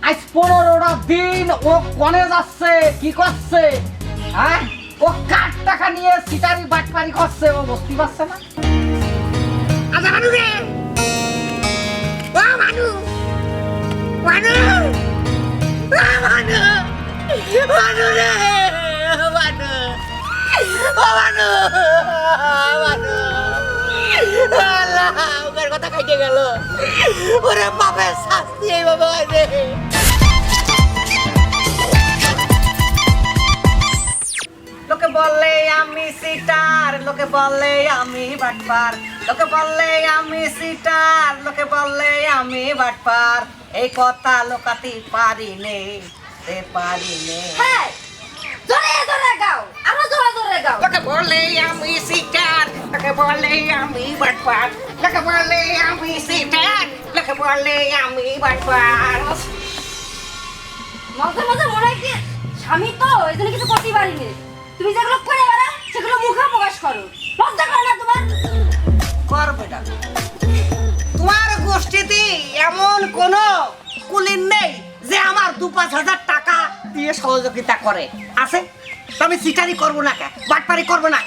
আজ 15টা দিন ও কনে যাচ্ছে কি করছে হ্যাঁ ও কার টাকা নিয়ে সিটারি বাটপারি করছে ও বুঝতে পারছে না আচ্ছা মানু রে ও মানু মানু ও মানু মানু রে মানু ও মানু মানু আল্লাহ ওর কথা কাটে গেল ওরে বাপের শাস্তি এই বাবা রে লোকে বলে আমি সিটার লোকে বলে আমি বাটপার লোকে বলে আমি সিটার লোকে বলে আমি বাটপার এই কথা লোকাতে পারি নে হ্যাঁ জোরে জোরে গাও আরো জোরে জোরে গাও লোকে বলে আমি সিটার লোকে বলে আমি বাটপার লোকে বলে আমি সিটার লোকে বলে আমি বাটপার মাঝে মাঝে মনে হয় কি স্বামী তো এই জন্য কিছু করতে পারিনি তুমি যেগুলো করে বেড়াও সেগুলো মুখে প্রকাশ করো লজ্জা করে না তোমার করবে না তোমার গোষ্ঠীতে এমন কোন কুলিন নেই যে আমার 2-5 হাজার টাকা দিয়ে সহযোগিতা করে আছে তো আমি সিটারি করবো না কেন বাটপারি করবো না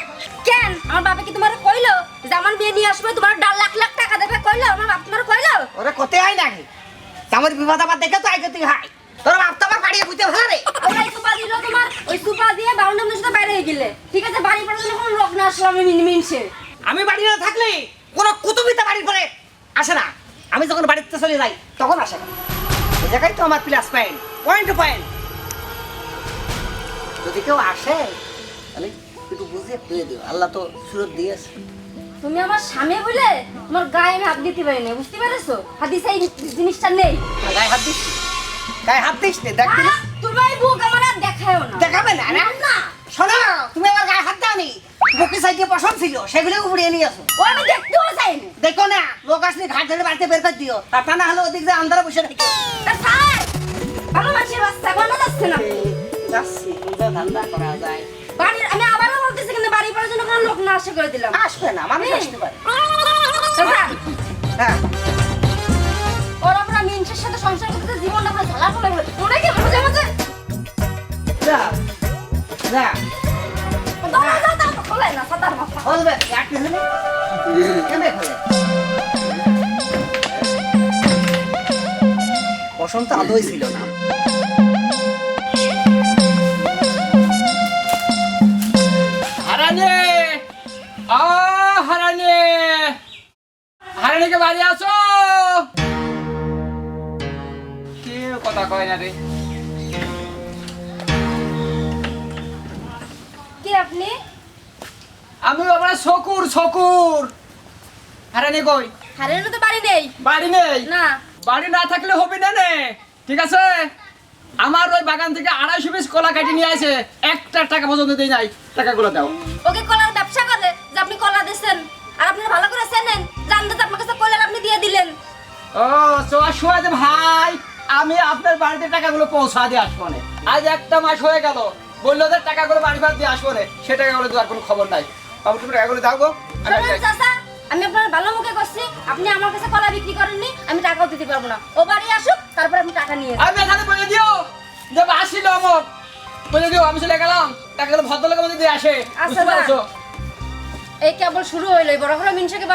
কেন আমার বাবা কি তোমার কইলো যে আমার বিয়ে নিয়ে আসবে তোমার 1.5 লাখ টাকা দেবে কইলো আমার বাপ তোমার কইলো ওরে কোতে হয় নাকি আমার বিপদ আবার দেখে তো আগে তুই হাই তোর বাপ তো আমার বাড়িয়ে বুঝতে ভালো ওই সুপা দিল তোমার ওই সুপা দিয়ে বাউন্ডার সাথে বাইরে হয়ে গেলে ঠিক আছে বাড়ি পড়ে যখন লোক না আসলো আমি মিনমিনছে আমি বাড়ি না থাকলে কোনো কুতুবিতে বাড়ির পরে আসে না আমি যখন বাড়িতে চলে যাই তখন আসে না এই জায়গায় তো আমার প্লাস পয়েন্ট পয়েন্ট যদি কেউ আসে তাহলে একটু বুঝিয়ে দিয়ে দিও আল্লাহ তো সুরত দিয়েছে তুমি আমার স্বামী বলে তোমার গায়ে আমি হাত দিতে পারি না বুঝতে পেরেছো হাদিসে এই জিনিসটা নেই গায়ে হাত দিস গায়ে হাত দিস নে দেখ আহ, তুমি এই বুক আমার আর দেখায়ও না দেখাবে না না না শোনো তুমি আমার গায়ে হাত দাওনি বুকে সাইডে পছন্দ ছিল সেগুলো উপরে নিয়ে আসো ও আমি দেখতেও চাই না দেখো না লোক আসলে ঘাট ধরে বাড়িতে বের করে দিও আর তা না হলে ওদিক দিয়ে আন্ধারে বসে থাকি তা স্যার ভালো মানুষের বাচ্চা কোনো যাচ্ছে না যাচ্ছি যা ধান্দা করা যায় বাড়ির আমি আবারও বলতেছি কিন্তু বাড়ি পড়ার জন্য কোনো লোক না আসে করে দিলাম আসবে না মানুষ আসতে পারে স্যার হ্যাঁ ওরা পুরো মিনসের সাথে সংসার করতে জীবনটা পুরো ঝালা পড়ে গেল ওরে কি বুঝে মাঝে যা যা দাও দাও দাও খোলে না সাতার মাথা বলবে একটু হলে কেমনে খোলে বসন্ত আদৌই ছিল না হারানে হারানে হারানিকে বাড়ি আসো কেউ কথা কয় না রে কি আপনি আমি বাবা শকুর হারানি কই হারের তো বাড়ি নেই বাড়ি নেই না বাড়ি না থাকলে হবে না নে ঠিক আছে আমার ওই বাগান থেকে 250 পিস কলা কাটি নিয়ে আসে একটা টাকা পর্যন্ত দেই নাই টাকাগুলো দাও ওকে কলার ব্যবসা করে যে আপনি কলা দিচ্ছেন আর আপনি ভালো করে চেনেন জানতে আপনার কাছে কলার আপনি দিয়ে দিলেন ও সোয়াদে ভাই আমি আপনার বাড়িতে টাকাগুলো পৌঁছা দিয়ে আসবো না আজ একটা মাস হয়ে গেল বললো যে টাকাগুলো বাড়ি বাড়ি দিয়ে আসবো না সে টাকাগুলো দেওয়ার কোনো খবর নাই বাবু তুমি টাকাগুলো দাও গো আমি শোনেন চাচা আমি আপনার ভালো মুখে করছি আপনি আমার কাছে কলা বিক্রি করেননি আমি টাকাও দিতে পারবো না ও বাড়ি আসুক তারপর আপনি টাকা নিয়ে যান। আমি এখানে বলে দিও যে আসিল অমুক বলে দিও আমি চলে গেলাম টাকাগুলো ভদ্রলোকের মধ্যে দিয়ে আসে আচ্ছা, বুঝতে পারছো এই কেবল শুরু হইলো বড় বড় মিনসাকে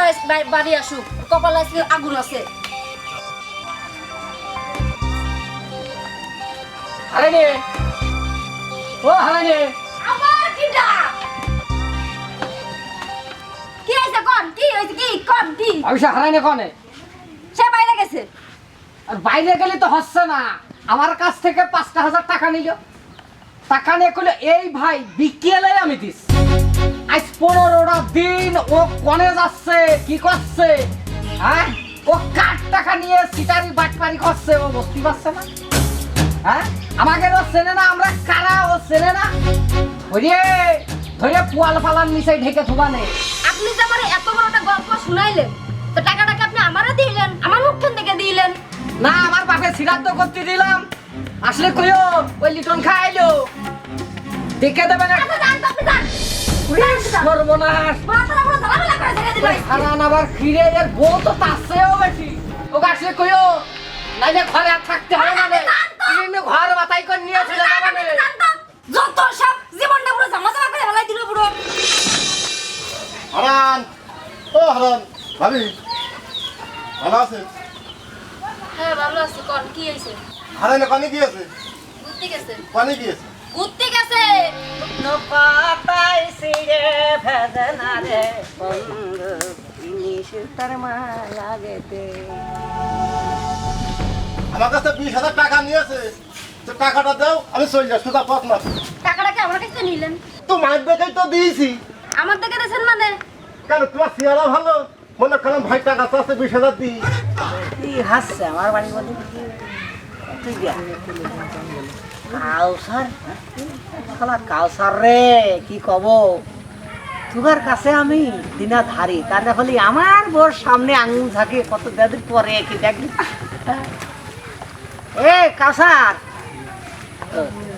বাড়ি আসুক কপাল আছে আগুন আছে হারানি ও হারানি আমার কি ডাক কি হইছে কোন কি হইছে কি কোন কি অবশ্য হারানি কনে সে বাইরে গেছে আর বাইরে গেলে তো হচ্ছে না আমার কাছ থেকে 5,000 টাকা নিল টাকা নিয়ে কইলো এই ভাই বিকেলে আমি দিস আজ 15টা দিন ও কনে যাচ্ছে কি করছে হ্যাঁ ও কার টাকা নিয়ে সিটারি বাটপারি করছে ও বুঝতে পারছে না হ্যাঁ আমাকে ও চেনে না আমরা কারা ও চেনে না ধরে পোয়াল পালার নিচে ঢেকে থুবা নেই আপনি যে আমার এত বড় একটা গল্প শুনাইলেন তো টাকাটাকে আপনি আমারও দিলেন আমার মুখখান থেকে দিলেন না আমার বাপে সিরাদ্দ করতে দিলাম আসলে কইও ওই লিটন খাইলো দেখে দেবে না আচ্ছা যান তো আপনি যান সর্বনাশ মাথাটা পুরো ঝালামেলা করে ছেড়ে দিল হারান আবার ফিরে এর বউ তো তাছেও বেশি ওকে আসলে কইও নাইলে ঘরে আর থাকতে হবে না রে যান গেছে হারাইলে পানি গিয়েছে ঘুরতে গেছে পানি গিয়েছে ঘুরতে গেছে পাতায় সিরে ভেদনা রে বন্ধু ইলিশ তার মালা গেতে। আমার কাছে 20,000 টাকা নিয়েছে তো টাকাটা দাও আমি চলে যাই সোজা পথ না টাকাটা কি আমার কাছে নিলেন তো মায়ের দেখেই তো দিয়েছি আমার থেকে দিয়েছেন মানে কেন তোমার চেহারা ভালো মনে করলাম ভাই টাকা চাচ্ছে 20,000 দিই কি হাসছে আমার বাড়ির মধ্যে তুই দিয়া কাউসার শালা কাউসার রে কি কব তোমার কাছে আমি দিনা ধারি তার হলে আমার বোর সামনে আঙুল থাকে কত দিন পরে কি দেখবি এ কাউসার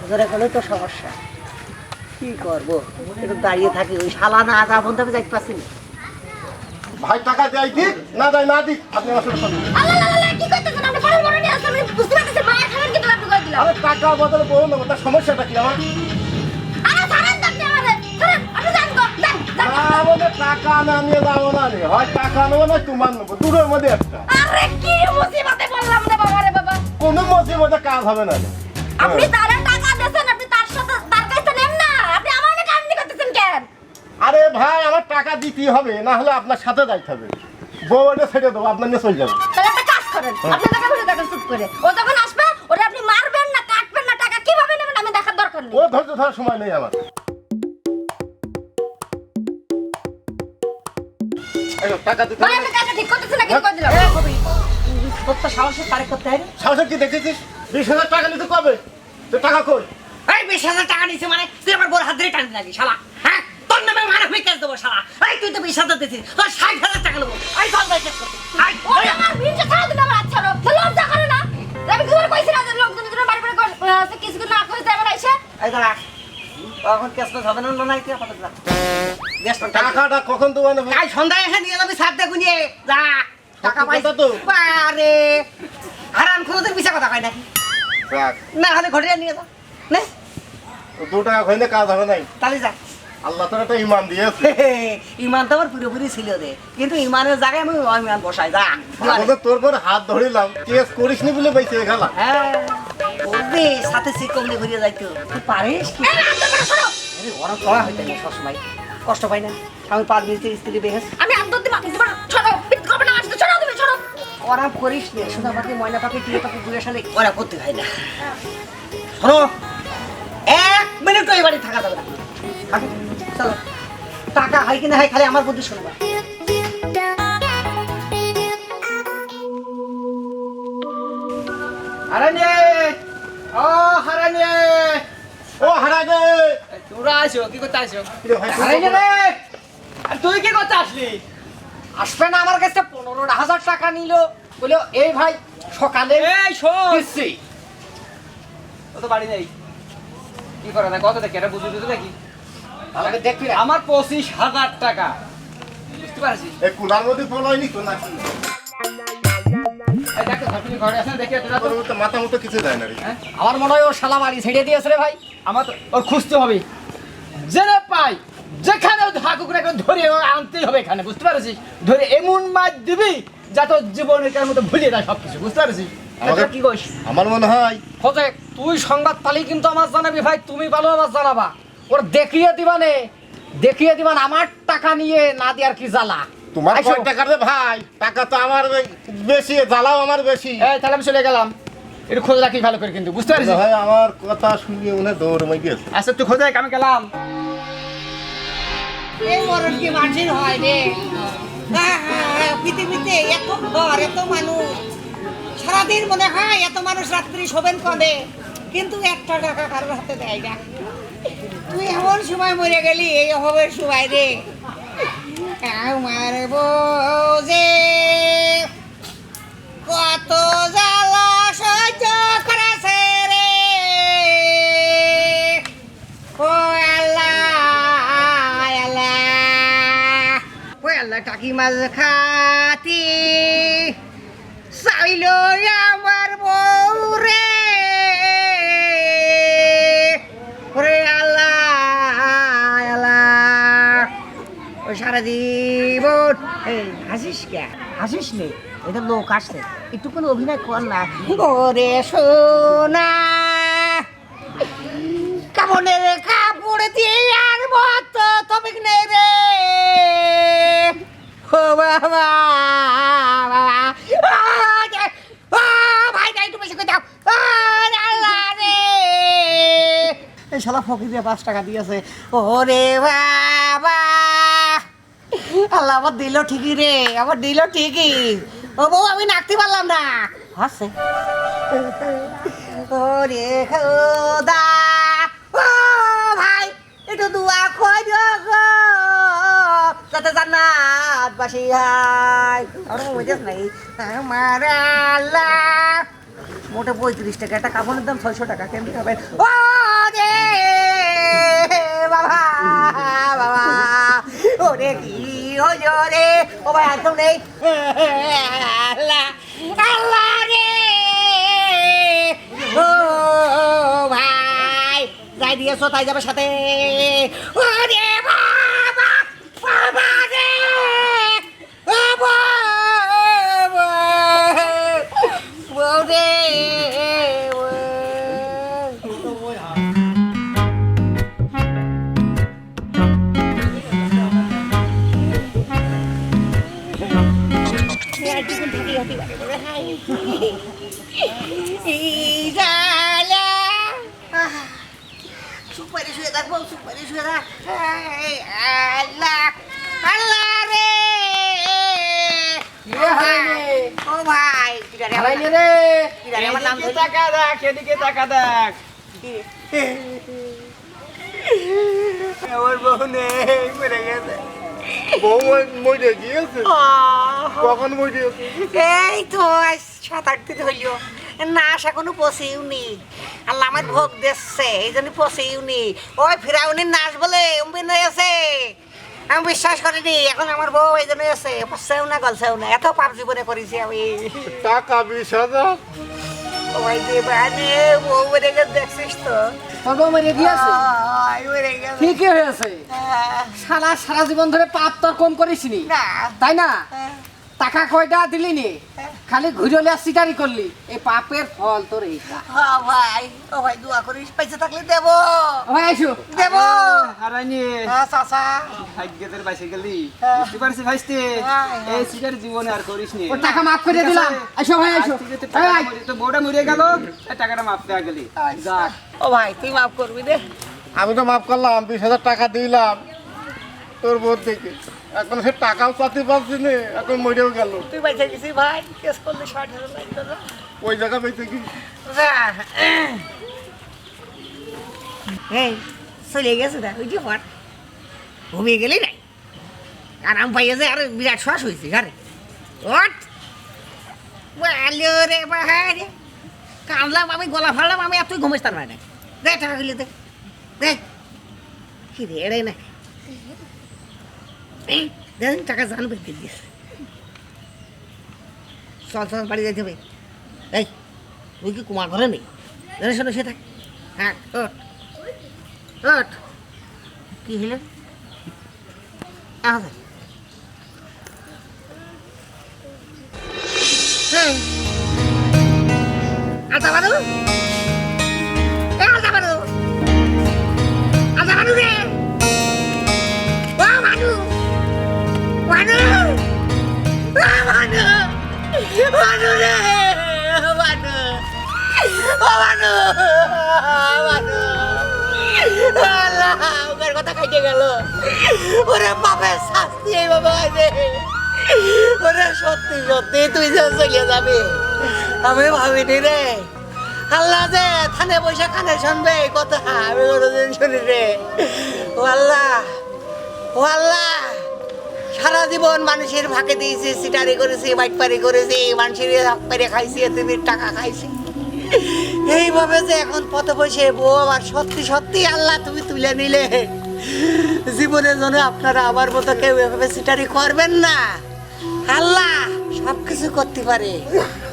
জোরে গেলে তো সমস্যা কি করবো একটু দাঁড়িয়ে থাকি ওই শালা না আজ আপন তবে যাইতে পারছি না ভাই টাকা দেয় দিক না দেয় না দিক আপনি আমার সাথে কথা বলুন। আল্লাহ আল্লাহ আল্লাহ, কি করতেছেন আপনি ফোন মনে নিয়ে আসছেন আমি বুঝতে পারতেছি মায়ের খাবার কি আপনি করে দিলাম আরে টাকা বদলে বলুন না তার সমস্যাটা কি আমার আরে ছাড়েন তো আপনি আমারে ছাড়েন আপনি যান গো যান যান। না বলে টাকা না নিয়ে যাবো না রে হয় টাকা নেবো না তোমার নেবো দুটোর মধ্যে একটা আরে কি মুসিবতে বললাম রে বাবা রে বাবা কোনো মধ্যে কাজ হবে না রে। আপনি তারে টাকা দিয়েছেন আপনি তার সাথে তার কাছে নেন না আপনি আমার কাছে কাজ করতেছেন কেন আরে ভাই আমার টাকা দিতেই হবে না হলে আপনার সাথে যাইতে হবে বউ এটা ছেড়ে দেবো আপনার নিয়ে চলে যাবো তাহলে একটা কাজ করেন আপনি টাকা ফেলে দেখেন চুপ করে ও যখন আসবে ওরে আপনি মারবেন না কাটবেন না টাকা কিভাবে নেবেন আমি দেখার দরকার নেই ও ধৈর্য ধরার সময় নেই আমার এই নাও, টাকা দিতে ভাই হবে। আপনি টাকা ঠিক করতেছেন না কি করে দিলাম এ কবি তোর সাহসে তারিখ করতে হয় সাহসে কি দেখেছিস 20,000 টাকা নিতে কবে তো টাকা কই এই 20,000 টাকা নিছে মানে তুই আমার বোর হাত ধরে টানতে লাগি শালা হ্যাঁ তোর নামে মারা হয়ে কেস দেবো শালা এই তুই তো 20,000 দিছিস তোর 60,000 টাকা নেবো এই চল ভাই কেস করতে আই ও আমার ভিড়ে ছাড়া দিন আমার আচ্ছা রো লজ্জা করে না আমি কি করে কইছি না যে লোকজন যদি বাড়ি বাড়ি কিছু না করে যাবে না এসে এই দাঁড়া এখন কেস তো হবে না না তুই আপাতত যা দেশটা টাকাটা কখন দেবো না কাল সন্ধ্যায় এসে নিয়ে যাবি সাথে গুনিয়ে যা টাকা পাইছ কথা তো। বারে হারান কোনদিন মিছা কথা কয় নাকি রাখ না হলে ঘটিয়ে নিয়ে যা নে 2 টাকা হইলে কাজ হবে নাই তাহলে যা আল্লাহ তোর একটা ইমান দিয়েছে ইমান তো আমার পুরোপুরি ছিল রে কিন্তু ইমানের জায়গায় আমি ইমান বসাই যা আমাকে তোর পর হাত ধরিলাম কেস করিসনি বলে বেঁচে গেল হ্যাঁ ওরে সাথে সিকমনি ঘুরিয়ে যাইতো তুই পারিস কি এই আপনি করে সরো আরে ওরা চড়া হইতে না সবসময় কষ্ট পাই না আমি 5 মিনিটে স্ত্রী বেহেস আমি আন্দর দিমা তোমার সরো পিট করবে না আসতে সরো তুমি সরো ওরা করিস নে সোনা পাখি ময়না পাখি টিয়া পাখি ঘুরে সালে ওরা করতে হয় না শোনো 1 মিনিট এই বাড়ি থাকা যাবে না আগে চলো টাকা হয় কিনা হয় খালি আমার বুদ্ধি শুনবা হারানি ও হারানি ও হারা গে তোরা আসো কি করতে আসো কিরে ভাই হারানি রে আর তুই কি করতে আসলি আসবে না আমার কাছে 15,000 টাকা নিল বলে এই ভাই সকালে এই শোন দিচ্ছি ও তো বাড়ি নেই কি করে না কত দেখে এটা বুঝে দিতে নাকি আমাকে দেখবি না আমার 25,000 টাকা বুঝতে পারছিস এই কুলার মধ্যে পলাইনি তো না এই দেখো আপনি ঘরে আছেন দেখে এটা তো তোর মতো মাথা মতো কিছু দেয় না রে আমার মনে হয় ও শালা বাড়ি ছেড়ে দিয়েছে রে ভাই আমার তো ওর খুঁজতে হবে জেনে পাই যেখানে হাকুক রেখে ধরে ওর আনতেই হবে এখানে বুঝতে পারছিস ধরে এমন মাছ দিবি যাতে ওর জীবনের কার মতো ভুলিয়ে দেয় সবকিছু বুঝতে পারছিস আমাকে- এটা কি কইস আমার মনে হয় খোঁজে তুই সংবাদ পালি কিন্তু আমার জানাবি ভাই তুমি ভালো আমার জানাবা ওর দেখিয়ে দিবানে আমার টাকা নিয়ে না দেওয়ার কি জ্বালা তোমার আইসো। কয় টাকা রে ভাই টাকা তো আমার বেশি জ্বালাও আমার বেশি এই তাহলে আমি চলে গেলাম একটু খোঁজ রাখি ভালো করে কিন্তু বুঝতে পারছিস ভাই আমার কথা শুনিয়ে উনি দৌড় মাই গেছে আচ্ছা তুই খোঁজ রাখ আমি গেলাম এই মরণ কি মাঝির হয় রে পৃথিবীতে এত ঘর এত মানুষ সারাদিন মনে হয় এত মানুষ রাত্রি শোবেন কনে কিন্তু 1 টাকা কারোর হাতে দেয় না তুই এমন সময় মরে গেলি এই অভাবের সময় রে আমার যে কত জ্বালা সহ্য করেছে রে ও আল্লাহ আল্লাহ ও আল্লাহ টাকি মাছ খাতি চাইল আমার বউ রে ওরে আল্লাহ আল্লাহ ও সারা জীবন এই হাসিস কে হাসিস নে এটা লোক আসছে, একটু কোনো অভিনয় কর না। ওরে সোনা কামনের কাপড় দিয়ে আর মত তবে নেই রে, ও বাবা ভাই না একটু বেশি করে দাও, আল্লাহ রে এই শালা ফকির দিয়ে 5 টাকা দিয়েছে। ওরে বাবা আল্লাহ আবার দিল ঠিকই রে, আবার দিল ঠিকই। ও বউ আমি নাকতে পারলাম না, হাসছে। ওরে খোদা ও ভাই একটু দোয়া কই দিও গো যাতে জান্নাত বাসি হয়। আর বুঝছ নাই আমার আল্লাহ মোটে 35 টাকা, একটা কাপড়ের দাম 600 টাকা, কেমনি হবে? ও রে বাবা বাবা ওরে কি হইলো রে, ও ভাই একদম নেই। আল্লাহ আল্লাহ রে ও ভাই যাই দিয়েছো তাই যাবে সাথে। ও রে বাবা বাবা রে ও বাবা রে সুপারি শুয়ে থাকবো, সুপারি শুয়ে থাক। আল্লাহ আল্লাহ রে ও ভাই আমার নাম এদিকে তাকা দেখ, এদিকে তাকা দেখ। আমার বউ নেই, মরে গেছে। বউ মরে গিয়েছে? কখন মরে গিয়েছে? এই তো 7-8 দিন হইল, না আসা কোনো পচেইউনি। আল্লাহ আমার ভোগ দিচ্ছে এই জন্য পচেইউনি। ওই ফিরাউনির নাচ বলে অম্বিনয় আছে, আমি বিশ্বাস করিনি। এখন আমার বউ এই জন্য আছে, পচেও না গলছেও না। এত পাপ জীবনে করেছি আমি। টাকা 20,000? ওই দেবানে বউ মরে গেছে, দেখছিস তো? তোর বউ মেরে দিয়েছে? মরে গেছে। ঠিকই হয়েছে, সারা জীবন ধরে পাপ তোর কম করিসনি, না তাই না? টাকা কয়টা দিলি নি, খালি ঘুরলে সিটারি করলি, এই পাপের ফল তোর এইটা। হ্যাঁ ভাই, ও ভাই দোয়া করিস, পয়সা থাকলে দেবো ভাই আইসো দেবো। হারাইনি হ্যাঁ চাচা ভাগ্যের বাইসে গেলি, হ্যাঁ। বুঝতে পারছিস ভাইস্তে? হ্যাঁ, এই সিটার জীবনে আর করিস নি। ওর টাকা মাফ করে দিলাম। আইসো ভাই আইসো। তো বউটা মরে গেল, এই টাকাটা মাফ দেওয়া গেলি। যাক ও ভাই তুই মাফ করবি রে। আমি তো মাফ করলাম, 20,000 টাকা দিলাম তোর বোধ থেকে, এখন সে টাকাও চাতে পারছি না, এখন মরেও গেল। তুই বাইচে গেছিস ভাই, কেস করলে 60,000 লাগবে না? ওই জায়গা পেয়েছে কি? এই চলে গেছে না, ওই যে হট ঘুমিয়ে গেলি নাই, আরাম পাইয়েছে আর বিরাট শ্বাস হয়েছে আরে হট রে বাহারে কানলাম আমি, গলা ফাড়লাম আমি, আর তুই ঘুমিস তার মানে দেখ টাকা গেলি দেখ দেখ কি রে এড়ে না দেখ টাকা জানবে দিস। চল চল বাড়ি যাইতে হবে। এই তুই কি কুমার ঘরে নেই? জানিস শোনো সে থাক। হ্যাঁ ওঠ ওঠ। কি হলো? আদা বারু আদা বারু আদা বারু রে ও মানু মানু ও মানু মানু রে মানু ও মানু মানু আল্লাহ ওর কথা খাইতে গেল, ওরে বাপের শাস্তি এই বাবা রে। ওরে সত্যি সত্যি তুই যে চলে যাবি আমি ভাবিনি রে। আল্লাহ যে থানে বসে কানে শুনবে এই কথা, আমি কোনোদিন শুনি রে। ও আল্লাহ ও আল্লাহ, সারা জীবন মানুষের ভাগে দিয়েছি, সিটারি করেছি, বাইকপারি করেছি, মানুষের হাত পেরে খাইছি, এতিমের টাকা খাইছি। এইভাবে যে এখন পথে বসে বউ আমার সত্যি সত্যি আল্লাহ তুমি তুলে নিলে, জীবনের জন্য আপনারা আমার মতো কেউ এভাবে সিটারি করবেন না। আল্লাহ সব কিছু করতে পারে,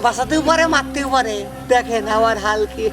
বাঁচাতেও পারে, মারতেও পারে। দেখেন আমার হাল কি।